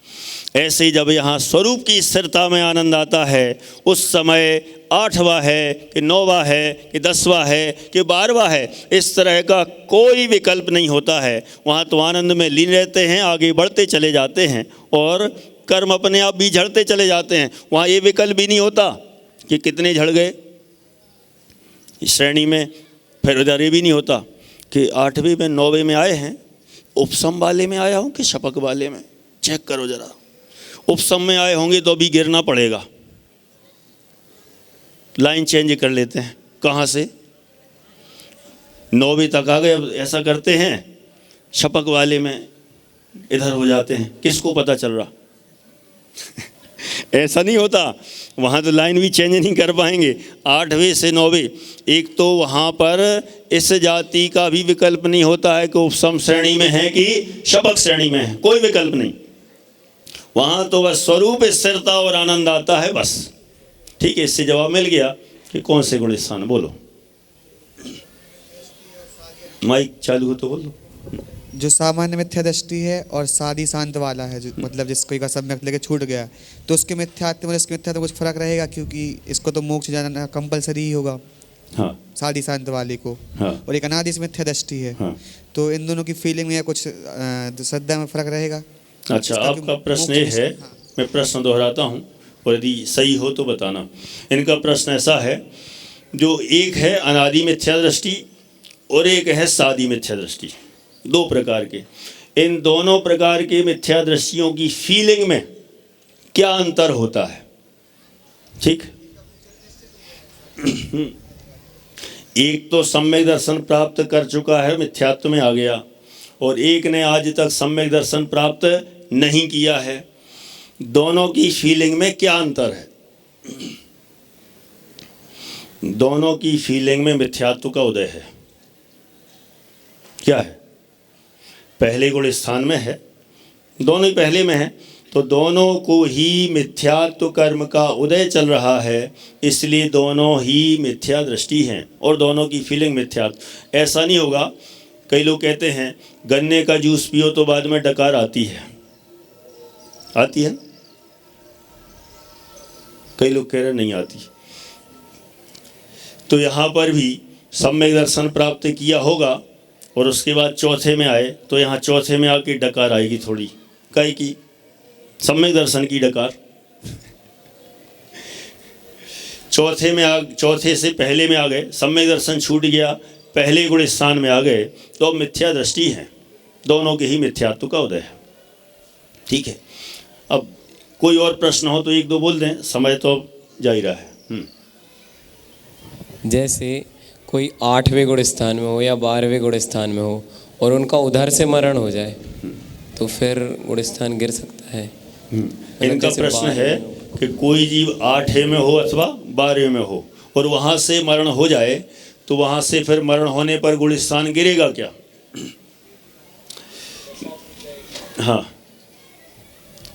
ऐसे ही जब यहाँ स्वरूप की स्थिरता में आनंद आता है उस समय 8वां है कि 9वां है कि 10वां है कि 12वां है, इस तरह का कोई विकल्प नहीं होता है। वहाँ तो आनंद में लीन रहते हैं, आगे बढ़ते चले जाते हैं और कर्म अपने आप भी झड़ते चले जाते हैं। वहाँ ये विकल्प भी नहीं होता कि कितने झड़ गए श्रेणी में। फिर उधर ये भी नहीं होता कि 8वें में 9वें में आए हैं, उपसम वाले में आया हूँ कि शपक वाले में, चेक करो जरा। उपसम में आए होंगे तो अभी गिरना पड़ेगा, लाइन चेंज कर लेते हैं। कहाँ से 9वें तक आ गए, अब ऐसा करते हैं शपक वाले में इधर हो जाते हैं। किसको पता चल रहा? ऐसा नहीं होता, वहाँ तो लाइन भी चेंज नहीं कर पाएंगे। 8वें से 9वें, एक तो वहाँ पर इस जाति का भी विकल्प नहीं होता है कि उपसम श्रेणी में है कि शबक श्रेणी में है, कोई विकल्प नहीं। वहाँ तो बस स्वरूप स्थिरता और आनंद आता है बस। ठीक है, इससे जवाब मिल गया कि कौन से गुण स्थान। बोलो, माइक चालू हो तो बोलो। जो सामान्य मिथ्या दृष्टि है और सादी शांत वाला है, जो मतलब जिसको का सम्यक लेके छूट गया, तो उसके मिथ्यात्व में इसके मिथ्यात्व में कुछ फर्क रहेगा, क्योंकि इसको तो मोक्ष जाना कंपलसरी ही होगा। हाँ, सादी शांत वाले को। हाँ, और एक अनादि से मिथ्या दृष्टि है। हाँ। तो इन दोनों की फीलिंग में या कुछ श्रद्धा में फर्क रहेगा। अच्छा, आपका प्रश्न ये है, मैं प्रश्न दोहराता हूँ और यदि सही हो तो बताना। इनका प्रश्न ऐसा है, जो एक है अनादि मिथ्या दृष्टि और एक है सादी मिथ्या दृष्टि, दो प्रकार के। इन दोनों प्रकार के मिथ्या दृष्टियों की फीलिंग में क्या अंतर होता है? ठीक, एक तो सम्यक दर्शन प्राप्त कर चुका है, मिथ्यात्व में आ गया, और एक ने आज तक सम्यक दर्शन प्राप्त नहीं किया है। दोनों की फीलिंग में क्या अंतर है? दोनों की फीलिंग में मिथ्यात्व का उदय है। क्या है? पहले गुण स्थान में है, दोनों ही पहले में है, तो दोनों को ही मिथ्यात्व कर्म का उदय चल रहा है, इसलिए दोनों ही मिथ्या दृष्टि हैं और दोनों की फीलिंग मिथ्यात्व। ऐसा नहीं होगा, कई लोग कहते हैं गन्ने का जूस पियो तो बाद में डकार आती है, आती है ना? कई लोग कह रहे नहीं आती। तो यहाँ पर भी सम्यक दर्शन प्राप्त किया होगा और उसके बाद चौथे में आए, तो यहाँ चौथे में आके डकार आएगी थोड़ी, कई की सम्यक दर्शन की डकार। चौथे से पहले में आ गए, सम्यक दर्शन छूट गया, पहले गुण स्थान में आ गए, तो अब मिथ्या दृष्टि है, दोनों के ही मिथ्यात्व का उदय है। ठीक है, अब कोई और प्रश्न हो तो एक दो बोल दें, समय तो अब जा ही रहा है। जैसे कोई 8वें गुण स्थान में हो या 12वें गुण स्थान में हो और उनका उधर से मरण हो जाए, तो फिर गुण स्थान गिर सकता है। इनका प्रश्न है कि कोई जीव 8वें में हो अथवा 12वें में हो और वहाँ से मरण हो जाए, तो वहाँ से फिर मरण होने पर गुण स्थान गिरेगा क्या? हाँ,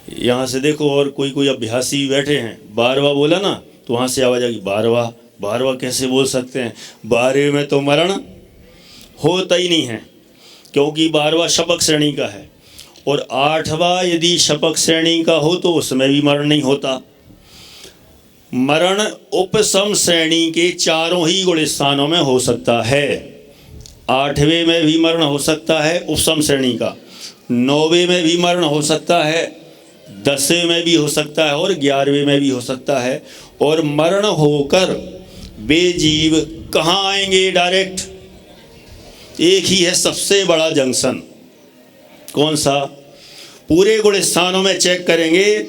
यहाँ से देखो, और कोई अभ्यासी भी बैठे हैं, 12वां बोला ना तो वहाँ से आवाज़ आएगी 12वां कैसे बोल सकते हैं? 12वें में तो मरण होता ही नहीं है, क्योंकि 12वां शपक श्रेणी का है, और 8वां यदि शपक श्रेणी का हो तो उसमें भी मरण नहीं होता। मरण उपसम श्रेणी के चारों ही गुण स्थानों में हो सकता है। 8वें में भी मरण हो सकता है उपसम श्रेणी का, 9वें में भी मरण हो सकता है, 10वें में भी हो सकता है और 11वें में भी हो सकता है। और मरण होकर वे जीव कहाँ आएंगे? डायरेक्ट एक ही है सबसे बड़ा जंक्शन। कौन सा? पूरे गुण स्थानों में चेक करेंगे,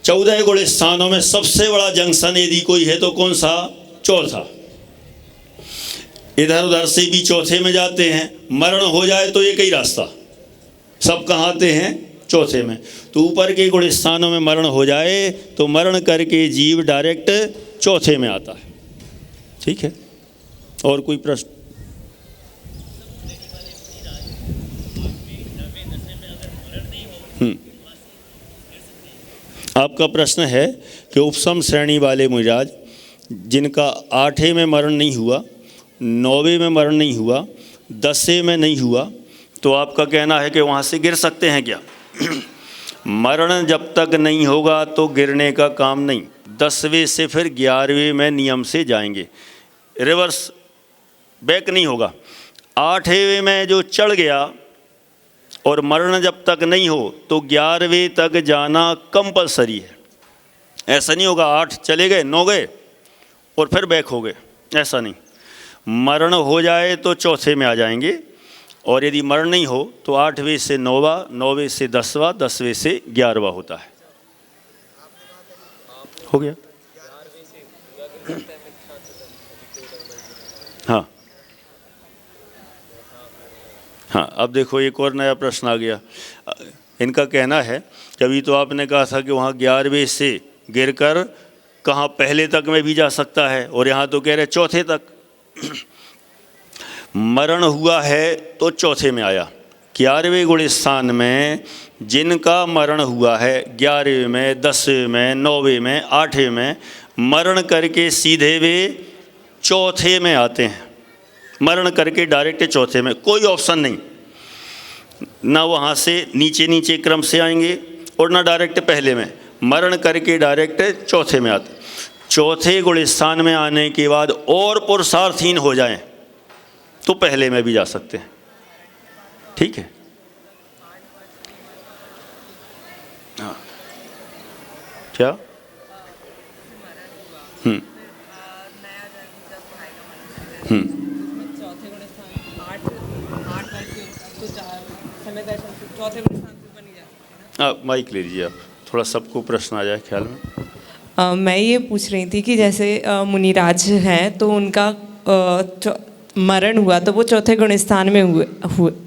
14 गुण स्थानों में सबसे बड़ा जंक्शन यदि कोई है तो कौन सा? चौथा। इधर उधर से भी चौथे में जाते हैं, मरण हो जाए तो एक ही रास्ता, सब कहाँ आते हैं? चौथे में। तो ऊपर के गुण स्थानों में मरण हो जाए तो मरण करके जीव डायरेक्ट चौथे में आता है। ठीक है, और कोई प्रश्न? आपका प्रश्न है कि उपसम श्रेणी वाले मुनिराज जिनका 8वें में मरण नहीं हुआ, 9वें में मरण नहीं हुआ, 10वें में नहीं हुआ, तो आपका कहना है कि वहाँ से गिर सकते हैं क्या? मरण जब तक नहीं होगा तो गिरने का काम नहीं। 10वें से फिर 11वें में नियम से जाएंगे, रिवर्स बैक नहीं होगा। 8वें में जो चढ़ गया और मरण जब तक नहीं हो तो 11वें तक जाना कंपलसरी है। ऐसा नहीं होगा 8 चले गए 9 गए और फिर बैक हो गए, ऐसा नहीं। मरण हो जाए तो चौथे में आ जाएंगे, और यदि मरण नहीं हो तो 8वें से 9वां, 9वें से 10वां, 10वें से 11वां होता है। हो गया? हाँ हाँ, अब देखो एक और नया प्रश्न आ गया। इनका कहना है कि अभी तो आपने कहा था कि वहाँ 11वें से गिरकर कहाँ पहले तक में भी जा सकता है, और यहाँ तो कह रहे चौथे तक। मरण हुआ है तो चौथे में आया। 11वें गुणस्थान में जिनका मरण हुआ है, 11वें में, 10वें में, 9वें में, 8वें में, मरण करके सीधे वे चौथे में आते हैं। मरण करके डायरेक्ट चौथे में, कोई ऑप्शन नहीं, ना वहाँ से नीचे नीचे क्रम से आएंगे और ना डायरेक्ट पहले में, मरण करके डायरेक्ट चौथे में आते। चौथे गुणस्थान में आने के बाद और पुरुषार्थहीन हो जाएं तो पहले में भी जा सकते हैं। ठीक है, हाँ क्या? माइक ले लीजिए आप, थोड़ा सबको प्रश्न आ जाए ख्याल में। मैं ये पूछ रही थी कि जैसे मुनिराज हैं तो उनका मरण हुआ तो वो चौथे गुणस्थान में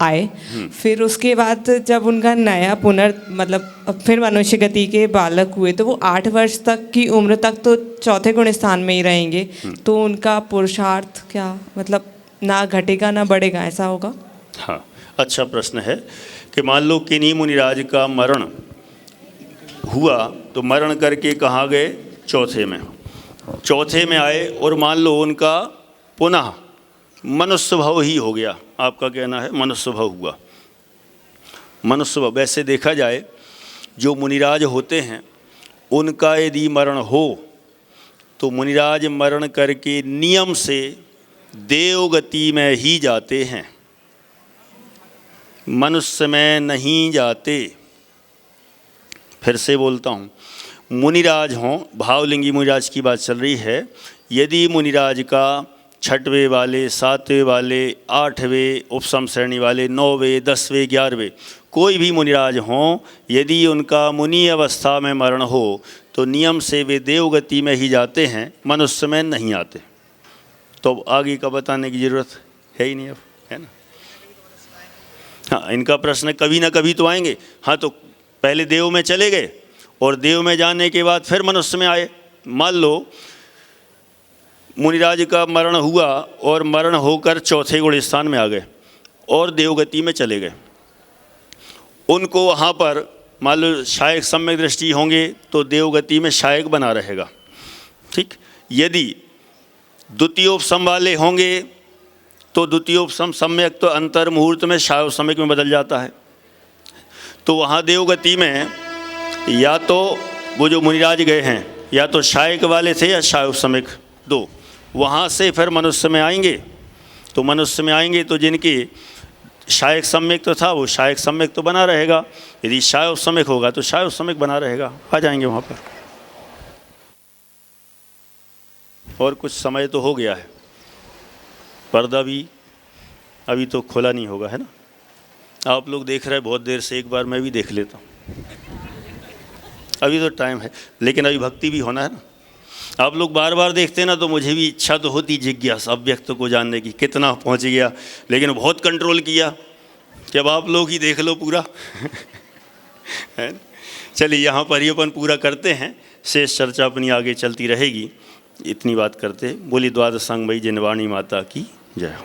आए, फिर उसके बाद जब उनका नया मतलब फिर मनुष्य गति के बालक हुए तो वो 8 वर्ष तक की उम्र तक तो चौथे गुणस्थान में ही रहेंगे, तो उनका पुरुषार्थ क्या मतलब ना घटेगा ना बढ़ेगा, ऐसा होगा? हाँ, अच्छा प्रश्न है कि मान लो किन्हीं मुनिराज का मरण हुआ तो मरण करके कहाँ गए? चौथे में। चौथे में आए और मान लो उनका पुनः मनुष्य भाव ही हो गया, आपका कहना है मनुष्य भाव हुआ। मनुष्य भाव वैसे देखा जाए जो मुनिराज होते हैं उनका यदि मरण हो तो मुनिराज मरण करके नियम से देवगति में ही जाते हैं, मनुष्य में नहीं जाते। फिर से बोलता हूँ, मुनिराज हों, भावलिंगी मुनिराज की बात चल रही है, यदि मुनिराज का 6वें वाले, 7वें वाले, 8वें उपसम श्रेणी वाले, 9वें, 10वें, 11वें कोई भी मुनिराज हों, यदि उनका मुनि अवस्था में मरण हो तो नियम से वे देवगति में ही जाते हैं, मनुष्य में नहीं आते। तो आगे का बताने की ज़रूरत है ही नहीं अब, है ना? हाँ, इनका प्रश्न कभी ना कभी तो आएंगे। हाँ, तो पहले देव में चले गए और देव में जाने के बाद फिर मनुष्य में आए। मान लो मुनिराज का मरण हुआ और मरण होकर चौथे गुणस्थान में आ गए और देवगति में चले गए, उनको वहाँ पर मान लो शायक सम्यक दृष्टि होंगे तो देवगति में शायक बना रहेगा। ठीक, यदि द्वितीयोपसम वाले होंगे तो द्वितीयोपसम सम्यक तो अंतर मुहूर्त में शायक सम्यक में बदल जाता है, तो वहाँ देवगति में या तो वो जो मुनिराज गए हैं या तो शायक वाले थे या शायक सम्यक, दो, वहाँ से फिर मनुष्य में आएंगे। तो मनुष्य में आएंगे तो जिनकी शायक सम्यक तो था वो शायक सम्यक तो बना रहेगा, यदि शायक सम्यक होगा तो शायक सम्यक बना रहेगा, आ जाएंगे वहाँ पर। और कुछ समय तो हो गया है, पर्दा भी अभी तो खुला नहीं होगा, है ना? आप लोग देख रहे हैं बहुत देर से, एक बार मैं भी देख लेता हूँ, अभी तो टाइम है, लेकिन अभी भक्ति भी होना है ना। आप लोग बार बार देखते हैं ना तो मुझे भी इच्छा तो होती, जिज्ञासा अव्यक्त को जानने की, कितना पहुँच गया, लेकिन बहुत कंट्रोल किया कि अब आप लोग ही देख लो पूरा। है, चलिए यहाँ पर ही अपन पूरा करते हैं, शेष चर्चा अपनी आगे चलती रहेगी। इतनी बात करते बोली द्वादशांग मई जिनवाणी माता की जय।